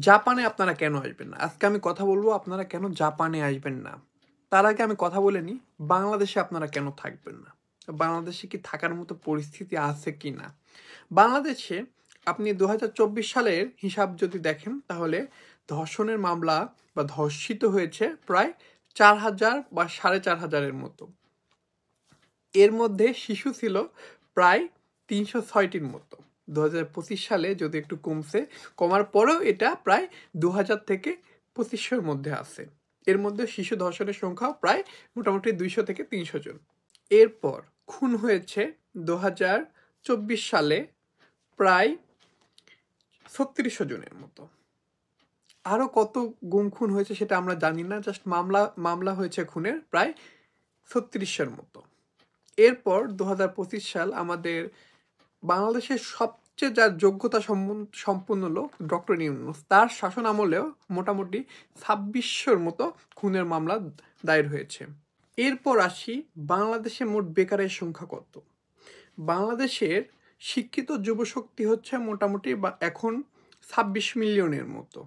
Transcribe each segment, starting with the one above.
জাপানে আপনারা কেন আসবেন না? আজকে আমি কথা বলবো আপনারা কেন জাপানে আসবেন না। তার আগে আমি কথা বলে নিই, বাংলাদেশে আপনারা কেন থাকবেন না? বাংলাদেশে কি থাকার মতো পরিস্থিতি আছে কিনা? বাংলাদেশে আপনি ২০২৪ সালের হিসাব যদি দেখেন তাহলে ধর্ষণের মামলা বা ধর্ষিত হয়েছে প্রায় ৪,০০০ বা ৪,৫০০ মতো। এর মধ্যে শিশু ছিল প্রায় ৩০৬টির মতো। ২০২৫ সালে যদি একটু কমছে, কমার পরেও এটা প্রায় ২,০০০ থেকে ২৫০০-র মধ্যে আছে। এর মধ্যে শিশু ধর্ষণের সংখ্যাও প্রায় মোটামুটি ২০০ থেকে ৩০০ জন। এরপর খুন হয়েছে ২০২৪ সালে প্রায় ৩৬০০ জনের মতো। আরও কত গুম খুন হয়েছে সেটা আমরা জানি না, জাস্ট মামলা হয়েছে খুনের প্রায় ৩৬০০-র মতো। এরপর ২০২৫ সাল আমাদের বাংলাদেশের সবচেয়ে যার যোগ্যতা সম্পন্ন লোক ডক্টর ইউনূস, তার শাসন আমলেও মোটামুটি ২৬০০-র মতো খুনের মামলা দায়ের হয়েছে। এরপর আসি বাংলাদেশে মোট বেকারের সংখ্যা কত। বাংলাদেশের শিক্ষিত যুবশক্তি হচ্ছে মোটামুটি এখন ২৬ মিলিয়নের মতো।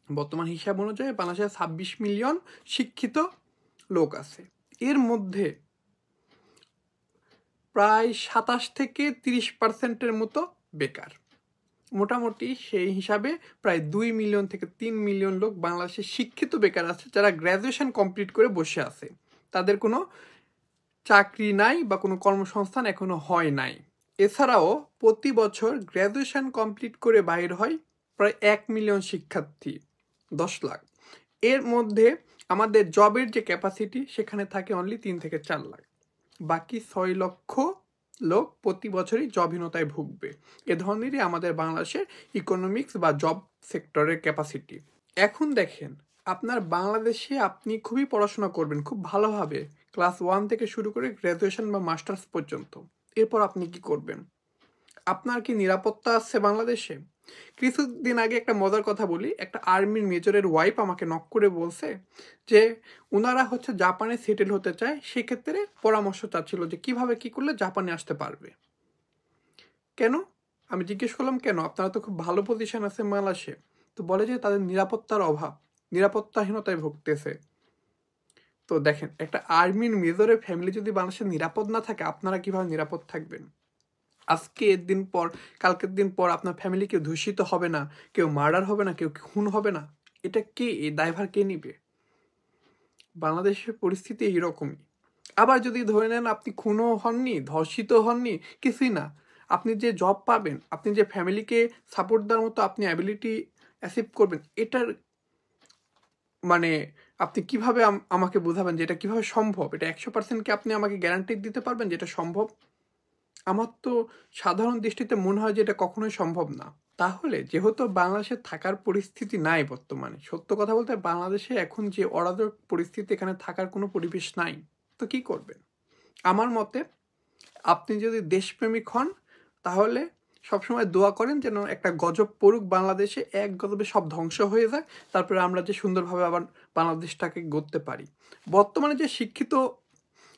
বর্তমান হিসাব অনুযায়ী বাংলাদেশে ২৬ মিলিয়ন শিক্ষিত লোক আছে। এর মধ্যে প্রায় ২৭ থেকে ৩০% মতো বেকার। মোটামুটি সেই হিসাবে প্রায় ২ মিলিয়ন থেকে ৩ মিলিয়ন লোক বাংলাদেশে শিক্ষিত বেকার আছে, যারা গ্র্যাজুয়েশন কমপ্লিট করে বসে আছে, তাদের কোনো চাকরি নাই বা কোনো কর্মসংস্থান এখনো হয় নাই। এছাড়াও প্রতি বছর গ্র্যাজুয়েশন কমপ্লিট করে বাইর হয় প্রায় ১ মিলিয়ন শিক্ষার্থী, ১০ লাখ। এর মধ্যে আমাদের জবের যে ক্যাপাসিটি সেখানে থাকে অনলি ৩ থেকে ৪ লাখ। বাকি ৬ লক্ষ লোক প্রতি বছরই জবহীনতায় ভুগবে। এ ধরনেরই আমাদের বাংলাদেশের ইকোনমিক্স বা জব সেক্টরের ক্যাপাসিটি। এখন দেখেন, আপনার বাংলাদেশে আপনি খুবই পড়াশোনা করবেন খুব ভালোভাবে, ক্লাস 1 থেকে শুরু করে গ্র্যাজুয়েশন বা মাস্টার্স পর্যন্ত। এরপর আপনি কি করবেন? আপনার কি নিরাপত্তা আছে বাংলাদেশে? কিছুদিন আগে একটা মজার কথা বলি, একটা আর্মির মেজরের ওয়াইফ আমাকে নক করে বলছে যে ওনারা হচ্ছে জাপানে সেটেল হতে চায়, সেক্ষেত্রে পরামর্শ চাচ্ছিল যে কিভাবে কি করলে জাপানে আসতে পারবে। কেন? আমি জিজ্ঞেস করলাম কেন, আপনারা তো খুব ভালো পজিশন আছে বাংলাদেশে। তো বলে যে তাদের নিরাপত্তার অভাব, নিরাপত্তাহীনতায় ভুগতেছে। তো দেখেন, একটা আর্মির মেজরের ফ্যামিলি যদি বাংলাদেশে নিরাপদ না থাকে, আপনারা কিভাবে নিরাপদ থাকবেন? আজকে এর দিন পর, কালকের দিন পর আপনার ফ্যামিলি কেউ দূষিত হবে না, কেউ মার্ডার হবে না, কেউ খুন হবে না, এটা কে, এই দায়ভার কে নিবে? বাংলাদেশের পরিস্থিতি এইরকমই। আবার যদি ধরে নেন আপনি খুনও হননি, ধর্ষিত হননি, কিছুই না, আপনি যে জব পাবেন, আপনি যে ফ্যামিলিকে সাপোর্ট দেওয়ার মতো আপনি অ্যাবিলিটি অ্যাচিভ করবেন, এটার মানে আপনি কিভাবে আমাকে বোঝাবেন যে এটা কিভাবে সম্ভব? এটা ১০০% কি আপনি আমাকে গ্যারান্টি দিতে পারবেন যে এটা সম্ভব? আমার তো সাধারণ দৃষ্টিতে মনে হয় যে এটা কখনোই সম্ভব না। তাহলে যেহেতু বাংলাদেশে থাকার পরিস্থিতি নাই বর্তমানে, সত্য কথা বলতে বাংলাদেশে এখন যে অরাজক পরিস্থিতি, এখানে থাকার কোনো পরিবেশ নাই, তো কি করবেন? আমার মতে আপনি যদি দেশপ্রেমিক হন তাহলে সবসময় দোয়া করেন যেন একটা গজব পড়ুক বাংলাদেশে, এক গজবে সব ধ্বংস হয়ে যায়, তারপরে আমরা যে সুন্দরভাবে আবার বাংলাদেশটাকে গড়তে পারি। বর্তমানে যে শিক্ষিত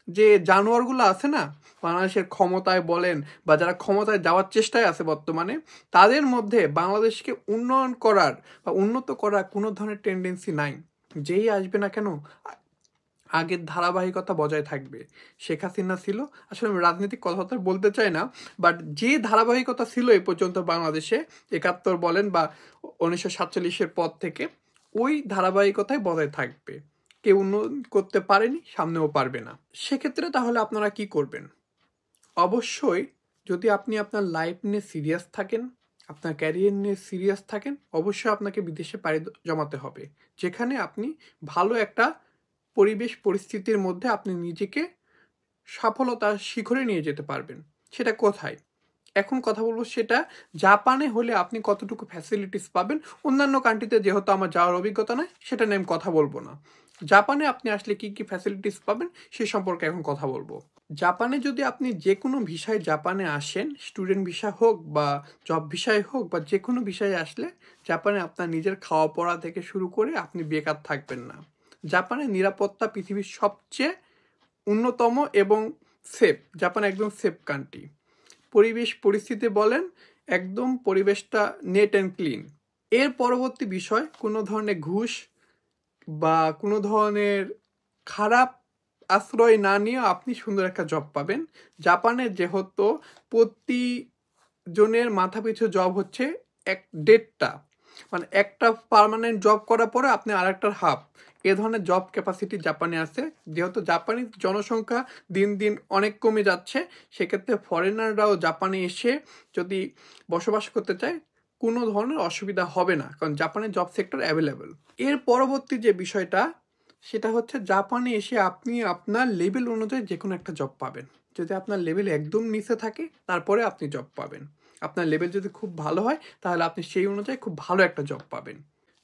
যে জানোয়ারগুলো আছে না, বাংলাদেশের ক্ষমতায় বলেন বা যারা ক্ষমতায় যাওয়ার চেষ্টায় আছে বর্তমানে, তাদের মধ্যে বাংলাদেশকে উন্নয়ন করার বা উন্নত করার কোনো ধরনের টেন্ডেন্সি নাই। যেই আসবে না কেন আগের ধারাবাহিকতা বজায় থাকবে। শেখ হাসিনা ছিল, আসলে আমি রাজনৈতিক কথাবার্তা বলতে চাই না, বাট যে ধারাবাহিকতা ছিল এই পর্যন্ত বাংলাদেশে ৭১ বলেন বা ১৯৪৭-এর পর থেকে, ওই ধারাবাহিকতায় বজায় থাকবে। কেউ উন্নয়ন করতে পারেনি, সামনেও পারবে না। সেক্ষেত্রে তাহলে আপনারা কি করবেন? অবশ্যই যদি আপনি আপনার লাইফ নিয়ে সিরিয়াস থাকেন, আপনার ক্যারিয়ার নিয়ে সিরিয়াস থাকেন, অবশ্যই আপনাকে বিদেশে পাড়ি জমাতে হবে, যেখানে আপনি ভালো একটা পরিবেশ পরিস্থিতির মধ্যে আপনি নিজেকে সফলতার শিখরে নিয়ে যেতে পারবেন। সেটা কোথায়? এখন কথা বলবো সেটা জাপানে হলে আপনি কতটুকু ফ্যাসিলিটিস পাবেন। অন্যান্য কান্ট্রিতে যেহেতু আমার যাওয়ার অভিজ্ঞতা নয়, সেটা নিয়ে আমি কথা বলবো না। জাপানে আপনি আসলে কি কি ফ্যাসিলিটিস পাবেন সে সম্পর্কে এখন কথা বলবো। জাপানে যদি আপনি যে কোনো ভিসায় জাপানে আসেন, স্টুডেন্ট ভিসা হোক বা জব ভিসায় হোক বা যে কোনো ভিসায় আসলে, জাপানে আপনার নিজের খাওয়া পড়া থেকে শুরু করে আপনি বেকার থাকবেন না। জাপানের নিরাপত্তা পৃথিবীর সবচেয়ে উন্নতম এবং সেফ। জাপান একদম সেফ কান্ট্রি। পরিবেশ পরিস্থিতি বলেন, একদম পরিবেশটা নেট অ্যান্ড ক্লিন। এর পরবর্তী বিষয়, কোনো ধরনের ঘুষ বা কোনো ধরনের খারাপ আশ্রয় না নিয়ে আপনি সুন্দর একটা জব পাবেন। জাপানে যেহেতু প্রতি জনের মাথাপিছু জব হচ্ছে 1.5টা, মানে একটা পার্মানেন্ট জব করার পরে আপনি আরেকটার হাফ, এ ধরনের জব ক্যাপাসিটি জাপানে আছে। যেহেতু জাপানি জনসংখ্যা দিন দিন অনেক কমে যাচ্ছে, সেক্ষেত্রে ফরেনাররাও জাপানে এসে যদি বসবাস করতে চায় কোনো ধরনের অসুবিধা হবে না, কারণ জাপানের জব সেক্টর অ্যাভেলেবেল। এর পরবর্তী যে বিষয়টা, সেটা হচ্ছে জাপানে এসে আপনি আপনার লেভেল অনুযায়ী যে কোনো একটা জব পাবেন। যদি আপনার লেভেল একদম নিচে থাকে তারপরে আপনি জব পাবেন। আপনার লেভেল যদি খুব ভালো হয় তাহলে আপনি সেই অনুযায়ী খুব ভালো একটা জব পাবেন।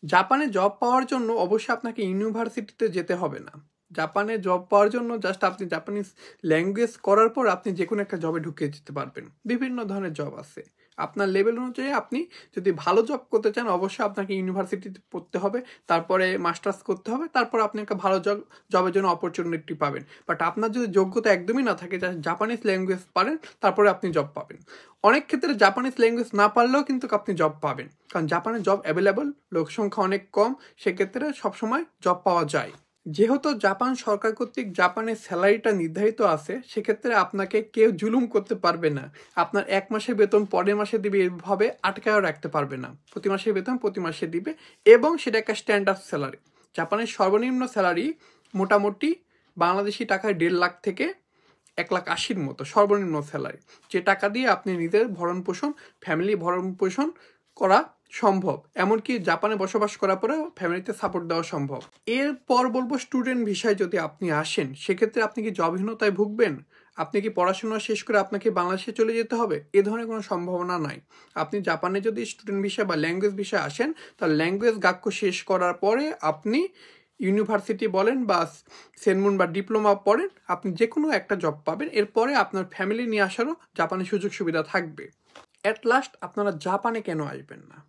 জাপানে জব পাওয়ার জন্য অবশ্যই আপনাকে ইউনিভার্সিটিতে যেতে হবে না। জাপানে জব পাওয়ার জন্য জাস্ট আপনি জাপানিজ ল্যাঙ্গুয়েজ করার পর আপনি যে কোনো একটা জবে ঢুকে যেতে পারবেন। বিভিন্ন ধরনের জব আছে, আপনার লেভেল অনুযায়ী আপনি যদি ভালো জব করতে চান অবশ্যই আপনাকে ইউনিভার্সিটিতে পড়তে হবে, তারপরে মাস্টার্স করতে হবে, তারপর আপনি একটা ভালো জবের জন্য অপরচুনিটি পাবেন। বাট আপনার যদি যোগ্যতা একদমই না থাকে, জাপানিজ ল্যাঙ্গুয়েজ পারেন, তারপরে আপনি জব পাবেন। অনেক ক্ষেত্রে জাপানিজ ল্যাঙ্গুয়েজ না পারলেও কিন্তু আপনি জব পাবেন, কারণ জাপানে জব অ্যাভেলেবল, লোক সংখ্যা অনেক কম, সেক্ষেত্রে সবসময় জব পাওয়া যায়। যেহেতু জাপান সরকার কর্তৃক জাপানের স্যালারিটা নির্ধারিত আছে, সেক্ষেত্রে আপনাকে কেউ জুলুম করতে পারবে না। আপনার 1 মাসের বেতন পরের মাসে দিবে এভাবে আটকায়ও রাখতে পারবে না। প্রতি মাসের বেতন প্রতি মাসে দিবে, এবং সেটা একটা স্ট্যান্ডার্ড স্যালারি। জাপানের সর্বনিম্ন স্যালারি মোটামুটি বাংলাদেশি টাকায় 1.5 লাখ থেকে 1,80,000 মতো সর্বনিম্ন স্যালারি, যে টাকা দিয়ে আপনি নিজের ভরণ পোষণ, ফ্যামিলি ভরণ পোষণ করা সম্ভব। এমনকি জাপানে বসবাস করার পরেও ফ্যামিলিতে সাপোর্ট দেওয়া সম্ভব। এরপর বলবো, স্টুডেন্ট ভিসায় যদি আপনি আসেন, সেক্ষেত্রে আপনি কি জবহীনতায় ভুগবেন? আপনি কি পড়াশোনা শেষ করে আপনাকে বাংলাদেশে চলে যেতে হবে? এ ধরনের কোনো সম্ভাবনা নাই। আপনি জাপানে যদি স্টুডেন্ট ভিসা বা ল্যাঙ্গুয়েজ ভিসায় আসেন, তাহলে ল্যাঙ্গুয়েজ গাক্ষ্য শেষ করার পরে আপনি ইউনিভার্সিটি বলেন বা সেনমুন বা ডিপ্লোমা পড়েন, আপনি যে কোনো একটা জব পাবেন। এরপরে আপনার ফ্যামিলি নিয়ে আসারও জাপানে সুযোগ সুবিধা থাকবে। অ্যাট লাস্ট, আপনারা জাপানে কেন আসবেন না?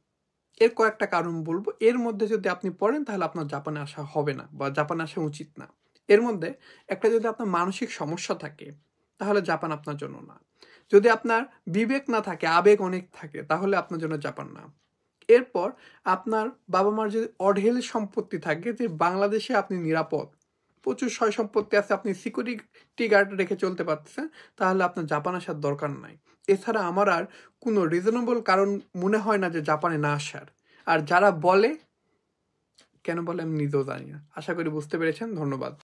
এর কয়েকটা কারণ বলবো। এর মধ্যে যদি আপনি পড়েন তাহলে আপনার জাপানে আসা হবে না বা জাপানে আসা উচিত না। এর মধ্যে একটা, যদি আপনার মানসিক সমস্যা থাকে তাহলে জাপান আপনার জন্য না। যদি আপনার বিবেক না থাকে, আবেগ অনেক থাকে, তাহলে আপনার জন্য জাপান না। এরপর আপনার বাবা মার যদি অঢেল সম্পত্তি থাকে, যে বাংলাদেশে আপনি নিরাপদ, প্রচুর সয় সম্পত্তি আছে, আপনি সিকিউরিটি গার্ড রেখে চলতে পারতেছেন, তাহলে আপনার জাপান আসার দরকার নাই। এছাড়া আমার আর কোনো রিজনেবল কারণ মনে হয় না যে জাপানে না আসার। আর যারা বলে, কেন বলে আমি নিজেও জানি না। আশা করি বুঝতে পেরেছেন। ধন্যবাদ।